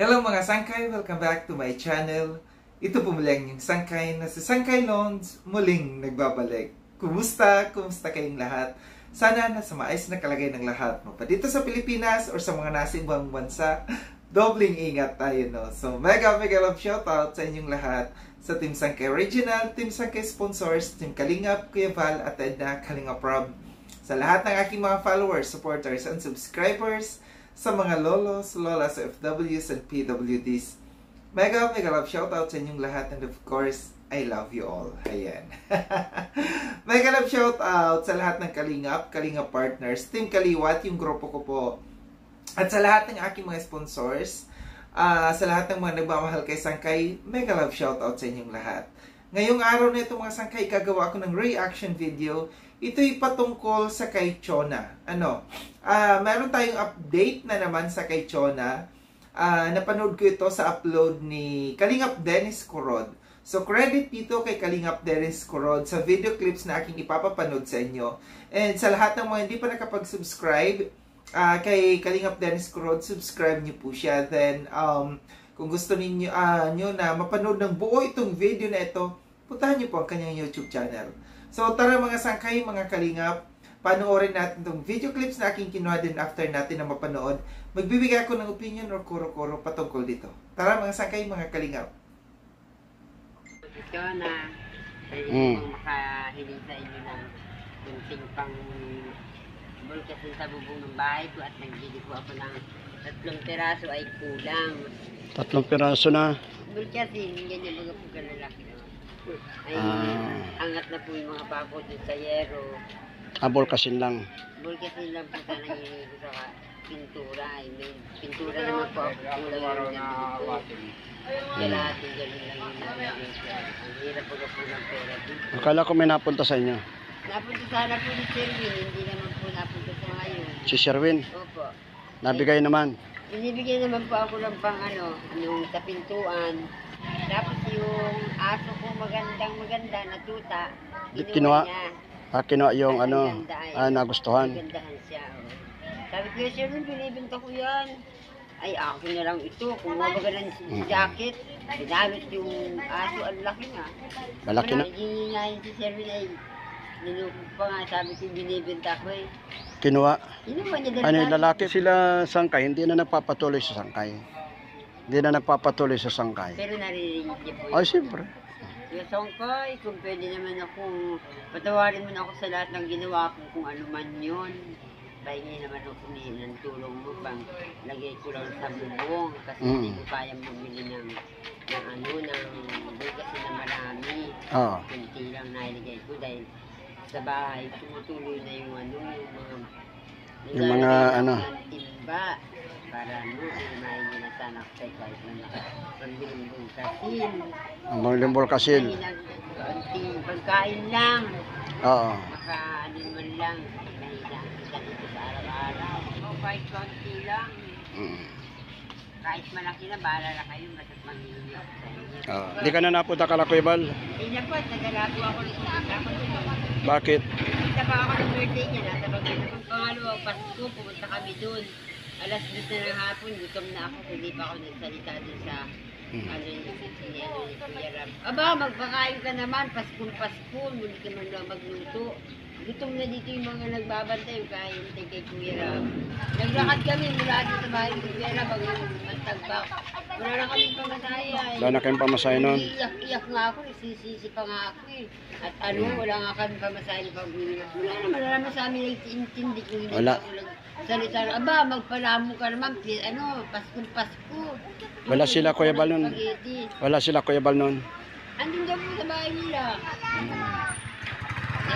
Hello mga sangkay! Welcome back to my channel. Ito po muli ang inyong sangkay na si Sangkay Loans muling nagbabalik. Kumusta? Kumusta kayong lahat? Sana nasa maayos na kalagay ng lahat. Pa dito sa Pilipinas or sa mga nasa ibang bansa, dobling ingat tayo, no? So mega love shoutout sa inyong lahat. Sa Team Sangkay Original, Team Sangkay Sponsors, Team Kalingap, Kuya Val at Edna Kalingap Rob. Sa lahat ng aking mga followers, supporters, and subscribers, sa mga lolos, lolas, FWs, and PWDs. Mega love shoutout sa inyong lahat, and of course, I love you all. Ayan. Mega love shoutout sa lahat ng Kalingap, Kalingap Partners, Team Kaliwat, yung grupo ko po. At sa lahat ng aking mga sponsors, sa lahat ng mga nagmamahal kay Sangkay, mega love shoutout sa inyong lahat. Ngayong araw na ito mga Sangkay, gagawa ako ng reaction video. Ito'y patungkol sa kay Chona. Meron tayong update na naman sa kay Chona. Napanood ko ito sa upload ni Kalingap Dennis Curod. So credit dito kay Kalingap Dennis Curod sa video clips na aking ipapapanood sa inyo. And sa lahat ng mga hindi pa nakapag-subscribe kay Kalingap Dennis Curod, subscribe niyo po siya. Then kung gusto niyo na mapanood ng buo itong video na ito, puntahan niyo po ang kanyang YouTube channel. So tara mga Sangkay, mga Kalingap, panoorin natin itong video clips na aking kinuha din after natin na mapanood. Magbibigay ako ng opinion or kuro-kuro patungkol dito. Tara mga Sangkay, mga Kalingap. Ito na, pwede pong makahiling sa inyo ng kunting pang bulkasin sa bubong ng bahay ko at nagbili po ako ng 3 piraso ay kulang. 3 piraso na. Bulkasin, ganyan mga po kalalaki. Ay, angat na po yung mga bako dun sa yero. Bulkasin lang. Bulkasin lang po sana yung sa pintura. Ay, may pintura naman po ako. Kulang yung ganito. Kaya natin ganun lang yung nalagay. Ang hirap po ng pera dito. Akala ko may napunta sa inyo. Napunta sana po ni Sherwin, hindi naman po napunta sa ngayon. Si Sherwin? Opo. Nabigay naman? Binibigyan naman po ako ng pang yung sa pintuan. Tapos yung aso ko maganda na tuta, Kinuha niya. Kinuha yung nagustuhan. Nagandahan siya. Oh. Sabi ko, Sherwin, binibenta ko yan. Ay, ako na lang ito. Kumuha ba ng jacket, binalot yung aso, ang laki na. Malaki na? Hinginahin si Sherwin ay, ninukog pa nga, sabi ko, binibenta ko eh. Kinuha? Kinuha niya dahil. Ano yung lalaki? Sila Sangkay, hindi na nagpapatuloy sa Sangkay. Hindi na nagpapatuloy sa Sangkay. Pero naririnig niya po. Ay, siyempre. Yung Sangkay, kung pwede naman akong patawarin mo na ako sa lahat ng ginawa ko kung ano man yun. Pahingi naman ako ng tulong mo bang lagay ko lang sa bubong kasi hindi ko kaya bumili ng bulkasin na marami. Kunti lang nailagay ko dahil sa bahay tumutuloy na yung mga timba para imahin na sana ako kahit na pambiling bulkasin. Ang pambiling bulkasin. Kunting pagkain lang. Oo. Maka-anin man lang. Dito sa araw-araw. O kahit konti lang. Kahit malaki na, bahala na kayo. Basta't mangingi ako sa inyo. Hindi ka na napunta ka na, Kuya Val? Hindi na po, nagalago ako ng Bakit? Kita pa ako ng birthday niya. Nasa pagkakang pangalawa, Pasko, pumunta kami doon. Alas 10 na ng hapon, gutom na ako. Hindi pa ako nagsalita doon sa ni Kuya Ram. Aba, magpakain ka naman. Pasko, muli ka man lang magluto. Gutom na dito yung mga nagbabantay, kaya hintay kay Kuya Ram. Naglakad kami mula dito sa bahay ng Kuya Ram, magtagbak. Wala na kami pamasaya. Wala na kayong pamasaya nun? Iyak nga ako, sisisi pa nga ako eh. At wala nga kami pamasaya pag wala naman sa amin nagtiintindi kung hindi ako salita. Aba, magpalamo ka naman, Pasko. Wala sila Kuya Val nun? Wala sila Kuya Val nun? Andun daw po sa bahay nila.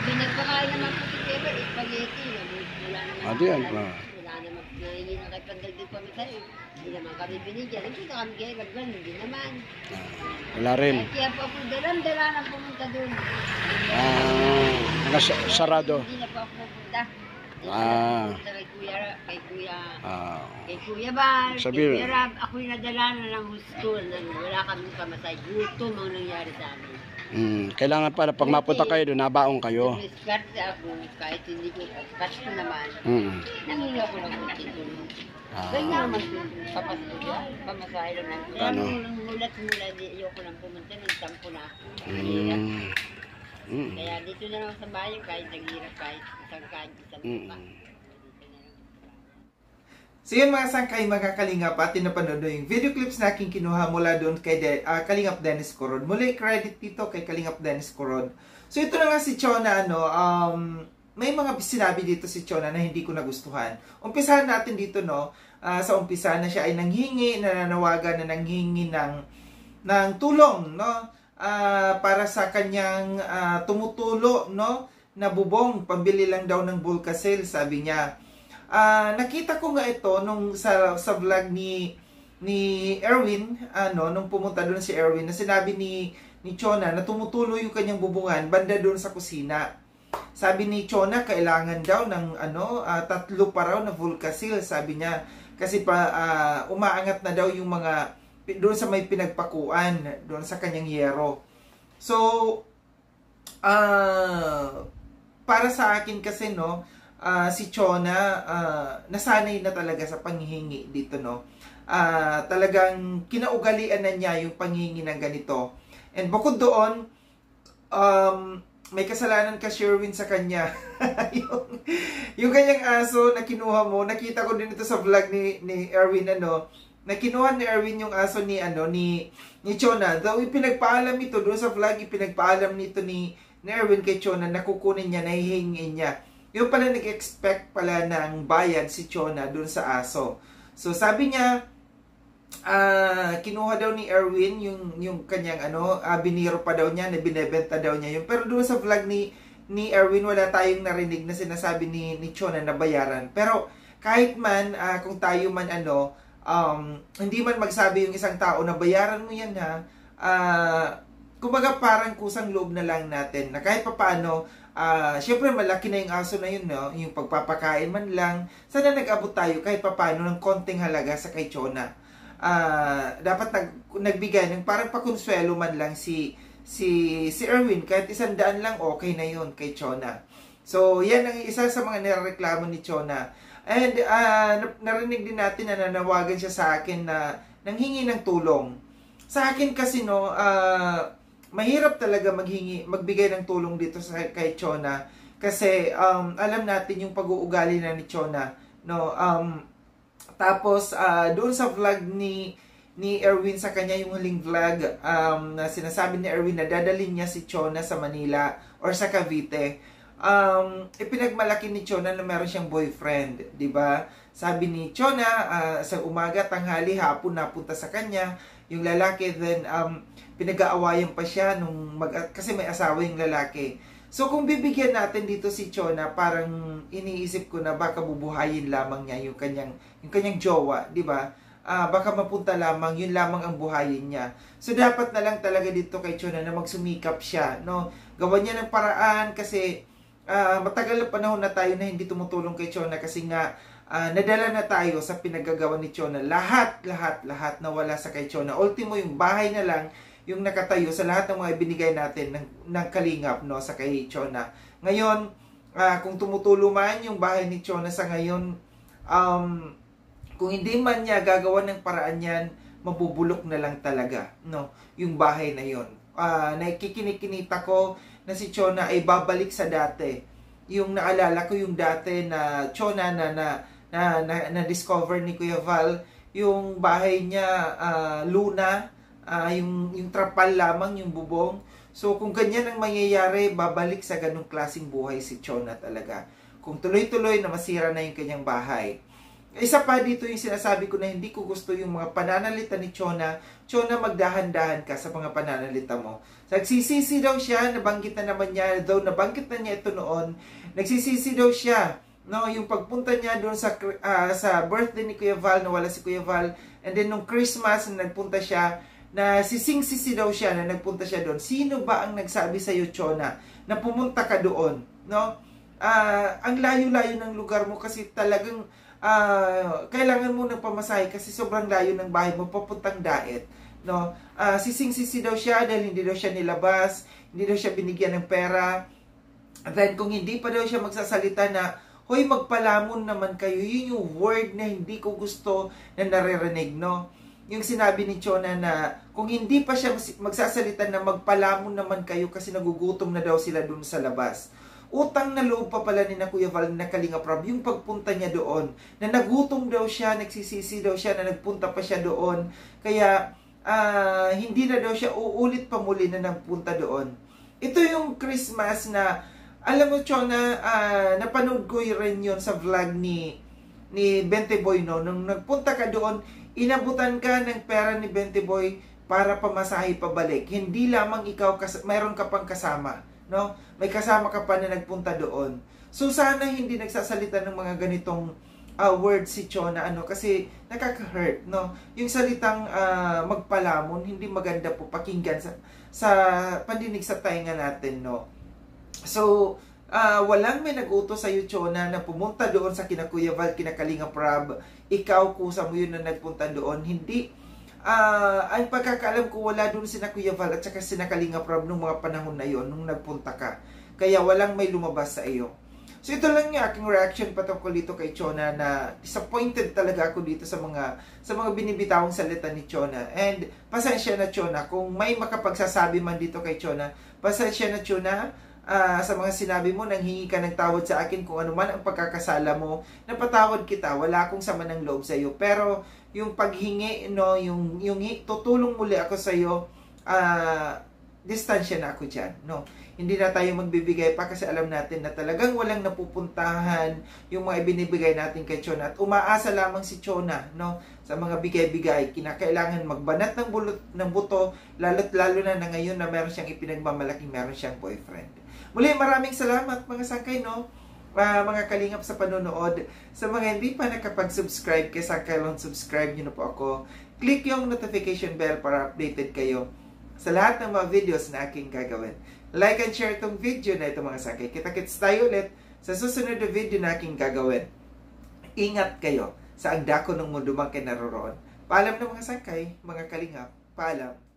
Nagpakain naman po si Kevin, spaghetti. Wala naman. Wala naman. Hindi na kayo pandagdag kami sa'yo. Hindi naman kami binigyan. Nagkita kami kay Gaglan, hindi naman. Wala rin. Kaya po ako dalam-dala na pumunta doon. Sarado. Hindi na po ako pupunta. Kay Kuya Val, kay Kuya Rab, ako'y nadala na ng gusto. Wala kami pamasay. Gutom ang nangyari sa amin. Kailangan pala pag mapunta kayo doon, nabaong kayo. Nag-discard ako, kahit hindi ko cash ko naman. Nanginga ko lang ng tulong. Ganyan naman papasko dyan, pamasahe lang natin. Kaya Ano? mulat mula, ayoko lang pumunta, nagtampo na. Kaya dito na lang sa bayan, kahit naghirap, kahit isang kahit isang pa. So yun mga sangkay, mga kalingap, atin na panood yung video clips na aking kinuha mula doon kay Kalingap Dennis Corod. Muli credit dito kay Kalingap Dennis Corod. So ito na nga si Chona, may mga sinabi dito si Chona na hindi ko nagustuhan. Umpisahan natin dito, sa umpisa na siya ay nanghingi, nananawagan na nanghingi ng tulong, para sa kanyang tumutulo, na bubong, pambili lang daw ng Bulkasil, sabi niya. Nakita ko nga ito nung sa vlog ni Erwin, nung pumunta doon si Erwin, na sinabi ni Chona na tumutulo yung kanyang bubungan banda doon sa kusina. Sabi ni Chona, kailangan daw ng 3 pa raw na Vulcasil, sabi niya. Kasi umaangat na daw yung mga doon sa may pinagpakuan, doon sa kanyang yero. So, para sa akin kasi, si Chona, nasanay na talaga sa panghihingi dito, talagang kinaugalian na niya yung panghihingi ng ganito. And bukod doon, may kasalanan ka, Sherwin, sa kanya. yung kanyang aso na kinuha mo, nakita ko din ito sa vlog ni Erwin, na kinuha ni Erwin yung aso ni Chona. Though ipinagpaalam ito doon sa vlog, ipinagpaalam nito ni Erwin kay Chona na kukunin niya, na hihingin niya. Yung pala nag-expect pala ng bayad si Chona doon sa aso. So sabi niya, kinuha daw ni Erwin yung kanyang biniro pa daw niya, na binebenta daw niya yun. Pero doon sa vlog ni Erwin, wala tayong narinig na sinasabi ni Chona na bayaran. Pero kahit man, kung tayo man hindi man magsabi yung isang tao na bayaran mo yan, kumbaga parang kusang loob na lang natin na kahit papaano, syempre malaki na yung aso na yun, yung pagpapakain man lang, sana nag-abot tayo kahit papaano ng konting halaga sa kay Chona. Dapat nagbigay ng parang pakonsuelo man lang si Erwin, kahit 100 lang, okay na yun kay Chona. So yan ang isa sa mga nireklamo ni Chona. And narinig din natin na nanawagan siya sa akin na nanghingi ng tulong. Sa akin kasi mahirap talaga magbigay ng tulong dito kay Chona kasi alam natin yung pag-uugali na ni Chona, tapos doon sa vlog ni Erwin sa kanya, yung huling vlog, na sinasabi ni Erwin na dadalhin niya si Chona sa Manila or sa Cavite. Ipinagmalaki ni Chona na meron siyang boyfriend, di ba? Sabi ni Chona, sa umaga, tanghali, hapon napunta sa kanya yung lalaki, then pinag-aawayan pa siya kasi may asawa yung lalaki. So kung bibigyan natin dito si Chona, parang iniisip ko na baka bubuhayin lamang niya yung kanyang jowa, di ba? Baka mapunta lamang, yun lamang ang buhayin niya. So dapat na lang talaga dito kay Chona na magsumikap siya, gawan niya ng paraan kasi matagal na panahon na tayo na hindi tumutulong kay Chona kasi nga nadala na tayo sa pinagagawa ni Chona. Lahat na wala sa kay Chona. Ultimo yung bahay na lang yung nakatayo sa lahat ng mga ibinigay natin ng Kalingap, sa kay Chona. Ngayon, kung tumutulo man yung bahay ni Chona sa ngayon, kung hindi man niya gagawa ng paraan yan, mabubulok na lang talaga, yung bahay na yon. Nakikinikita ko na si Chona ay babalik sa dati. Yung naalala ko yung dati na Chona na discover ni Kuya Val, yung bahay niya luna, yung trapal lamang yung bubong. So kung ganyan ang mangyayari, babalik sa ganung klaseng buhay si Chona talaga. Kung tuloy-tuloy na masira na yung kanyang bahay. Isa pa dito yung sinasabi ko na hindi ko gusto yung mga pananalita ni Chona. Chona, magdahan-dahan ka sa mga pananalita mo. Nagsisisi daw siya, nabanggit na naman niya, though nabanggit na niya ito noon, nagsisisi daw siya, yung pagpunta niya doon sa birthday ni Kuya Val, na wala si Kuya Val, and then nung Christmas na nagpunta siya, na sising-sisi daw siya na nagpunta siya doon. Sino ba ang nagsabi sa iyo, Chona, na pumunta ka doon? Ang layo-layo ng lugar mo kasi talagang kailangan mo ng pamasahe kasi sobrang layo ng bahay mo papuntang Daet, no? Sising-sisi daw siya dahil hindi daw siya nilabas, hindi daw siya binigyan ng pera. At then kung hindi pa daw siya magsasalita na, hoy, magpalamon naman kayo, yun yung word na hindi ko gusto na naririnig, no? Yung sinabi ni Chona na kung hindi pa siya magsasalita na magpalamon naman kayo kasi nagugutom na daw sila dun sa labas. Utang na loob pa pala ni na Kuya Val na Kalinga Prab yung pagpunta niya doon. Na nagutom daw siya, nagsisisi daw siya na nagpunta pa siya doon. Kaya hindi na daw siya uulit pa muli na nagpunta doon. Ito yung Christmas na, alam mo Chona, napanood ko rin yun sa vlog ni Bente Boy, no? Nung nagpunta ka doon, inabutan ka ng pera ni Bente Boy para pamasahe pabalik. Hindi lamang ikaw, mayroon ka pang kasama, no? May kasama ka pa na nagpunta doon. So sana hindi nagsasalita ng mga ganitong words si Chona, kasi nakaka-hurt, no? Yung salitang magpalamon, hindi maganda po pakinggan sa pandinig sa tainga natin, no? So, walang may nag-utos sa iyo, Chona, na pumunta doon sa kina Kuya Val, kina Kalinga Prab. Ikaw, kusa mo yun na nagpunta doon. Hindi. Ang pagkakaalam ko, wala doon sina Kuya Val at saka sina Kalinga Prab nung mga panahon na yon nung nagpunta ka. Kaya walang may lumabas sa iyo. So, ito lang yung aking reaction patungkol dito kay Chona, na disappointed talaga ako dito sa mga binibitawang salita ni Chona. And pasensya na, Chona, kung may makapagsasabi man dito kay Chona, pasensya na, Chona, sa mga sinabi mo, nanghingi ka ng tawad sa akin kung ano man ang pagkakasala mo, napatawad kita, wala akong sama ng loob sa iyo. Pero yung paghingi, no, yung tutulong muli ako sa iyo, distansya na ako dyan, no. Hindi na tayo magbibigay pa kasi alam natin na talagang walang napupuntahan yung mga ibinibigay natin kay Chona. At umaasa lamang si Chona, no, sa mga bigay-bigay. Kinakailangan magbanat ng buto, lalo na ngayon na meron siyang ipinagmamalaking meron siyang boyfriend. Muli, maraming salamat mga sangkay, no, mga kalingap sa panonood. Sa mga hindi pa nakapag-subscribe kay Sangkay Lon, subscribe nyo na po ako. Click yung notification bell para updated kayo sa lahat ng mga videos na aking gagawin. Like and share itong video na ito mga sangkay. Kita-kits tayo ulit sa susunod na video na aking gagawin. Ingat kayo sa ang dako ng mundo mang kinaroroon. Paalam na mga sangkay, mga kalingap. Paalam.